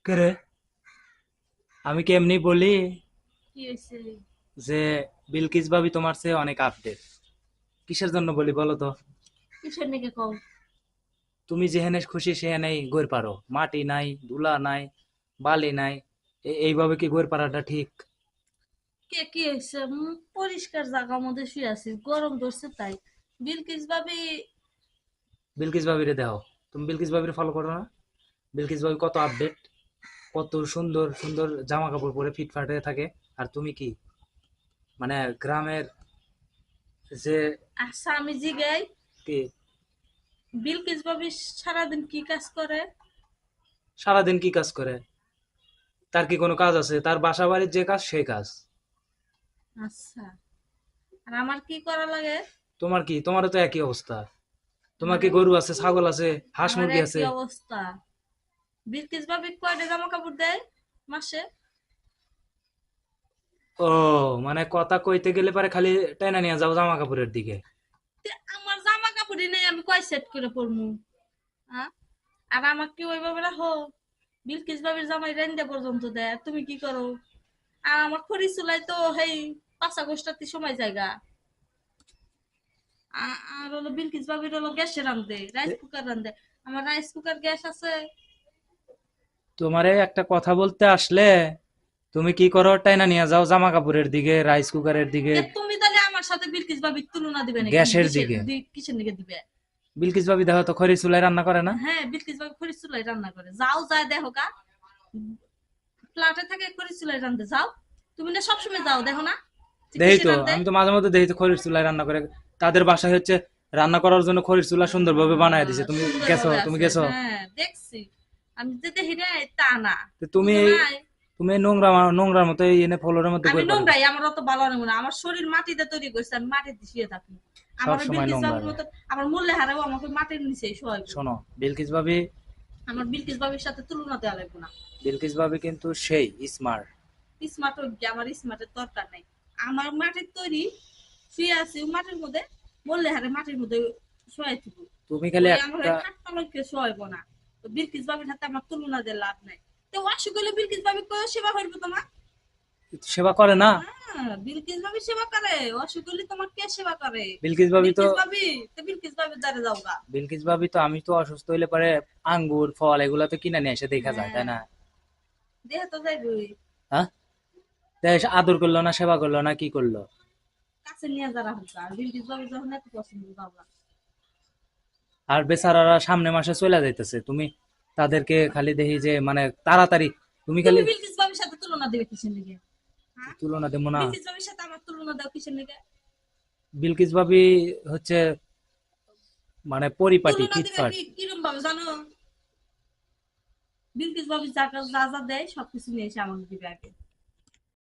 কে রে? আমি কেমনি বলি কি হয়েছে? যে বিলকিস ভাবি তোমার চেয়ে অনেক আপডেট। কিসের জন্য বলি বলো তো? কিসের নাকি কও? তুমি যেখানে খুশি সেখানেই গড় পারো, মাটি নাই, ধুলা নাই, বালি নাই। এইভাবে কি গড় পারাটা ঠিক? কে কি হয়েছে? পরিষ্কার জায়গার মধ্যে শুয়ে আছি, গরম ধরছে তাই। বিলকিস ভাবি। বিলকিস ভাবিরে দেখো, তুমি বিলকিস ভাবিরে ফলো করো না? বিলকিস ভাবি কত আপডেট, কত সুন্দর সুন্দর জামা কাপড় পরে ফিটফাট হয়ে থাকে। আর তুমি কি, মানে গ্রামের যে আচ্ছা, আমি জিগাই, কি, বিলকিস ভাবি সারাদিন কি কাজ করে? সারাদিন কি কাজ করে? তার কি কোনো কাজ আছে? তার বাসা বাড়ির যে কাজ সেই কাজ। আচ্ছা, আর আমার কি করা লাগে? তোমার কি, তোমারও তো একই অবস্থা। তোমার কি আমারও, গরু আছে, ছাগল আছে, হাঁস আমার মুরগি একই আছে? অবস্থা। বিলকিস ভাবি কয়টা জামা কাপড় দেয় মাসে? ও, মানে কথা কইতে গেলে পারে খালি টাইনা নিয়ে যাও জামা কাপড়ের দিকে। তে আমার জামা কাপড়ই নেই, আমি কয় সেট করে পরমু? হ্যাঁ, আর আমাকে কি ওইভাবে রাখো? বিলকিস ভাবির জামাই রেন্দে পর্যন্ত দেয়, আর তুমি কি করো? আর আমার খড়ি চুলাই তো হেই ৫ আগস্টাতে সময় জায়গা। আর হলো বিলকিস ভাবির হলো গ্যাসে রান্ধে, রাইস এ- কুকার রান্ধে। আমার রাইস কুকার গ্যাস আছে। তোমারে একটা কথা বলতে আসলে তুমি কি করো, টাইনা নিয়ে যাও জামা কাপড়ের দিকে, রাইস কুকারের দিকে, তে তুমি তাহলে আমার সাথে বিলকিস ভাবির তুলনা দিবে নাকি? গ্যাসের কিসের দিকে। কিসের দিকে দিবে? বিলকিস ভাবি দেখো তো খড়ি চুলায় রান্না করে না? হ্যাঁ, বিলকিস ভাবি খড়ি চুলাই রান্না করে, যাও যায় দেখো গা। ফ্ল্যাটে থাকে খড়ি চুলাই রান্ধতে যাও। তুমি না সবসময় যাও, দেখো না যে দেখি কিসে তো, রান্ধে? আমি তো মাঝে মধ্যে দেখি তো খড়ির চুলায় রান্না করে। তাদের বাসায় হচ্ছে রান্না করার জন্য খড়ির চুলা সুন্দরভাবে বানায় দিছে। তুমি গেছো, সুন্দরভাবে তুমি আছে, গেছো? হ্যাঁ দেখছি। আমি যে দেখি নাই তা না। তো তুমি বুঝো নাই? তুমি এই নোংরা নোংরার মতো এই এনে ফ্লোরের মধ্যে আমি করে পারো নোংরাই, আমার অত ভালো লাগে না। আমার শরীর মাটিতে তৈরি করছে, আমি মাটিতে শুয়ে থাকি। সব আমার সময় বিলকিস নোংরা। বাবির মতো আমার মূল্যে হারাবো, আমাকে মাটির নিচে শোয়াইবো। শোনো, বিলকিস ভাবি, আমার বিলকিস বাবির সাথে তুলনা দেওয়া লাগবে না। বিলকিস ভাবি কিন্তু সেই স্মার্ট। স্মার্ট হোক গিয়ে, আমার স্মার্টের দরকার নাই। আমার মাটির তৈরি, শুয়ে আছি মাটির মধ্যে, মূল্যে হারে মাটির মধ্যে শোয়াই থাকবো। তুমি খালি ওই আমার একটা ওই খাট পালঙ্কে শোয়াইবো না। তো বিলকিস বাবির হাতে আমার তুলনা দিয়ে লাভ নাই। তো অসুখ হলে বিলকিস বাবি কয় সেবা করবো তোমার? সেবা করে না। হ্যাঁ, বিলকিস ভাবি সেবা করে। অসুখ হলে তোমার কে সেবা করে? বিলকিস ভাবি তো, বিলকিস ভাবি। তো বিলকিস ভাবির দ্বারে যাও গা। বিলকিস ভাবি তো, আমি তো অসুস্থ হইলে পরে আঙ্গুর ফল এগুলা তো কিনে নিয়ে এসে দেখা যায়, তাই হ্যাঁ, না? দেহে তো যাইবই। হ্যাঁ, তাই এসে আদর করলো না, সেবা করলো না, কি করলো? কাছে নিয়ে যারা হোক গা। আর বিলকিস ভাবি যখন এত পছন্দ, যাও গা। আর বেচারারা সামনে মাসে চলে যাইতেছে, তুমি তাদেরকে খালি দেখি যে মানে তাড়াতাড়ি, তুমি খালি তুমি বিলকিস ভাবির সাথে তুলনা দিবে কিসের লিগে? হ্যাঁ, তুলনা দেবো না। বিলকিস ভাবির সাথে আমার তুলনা দাও কিসের লিগে? বিলকিস ভাবি হচ্ছে মানে পরিপাটি তুলনা দিবে ফিটফাট। কি কিরম ভাবে জানো? বিলকিস ভাবি যা যা যা দেয় সবকিছু নিয়ে এসে আমাকে দিবে আগে।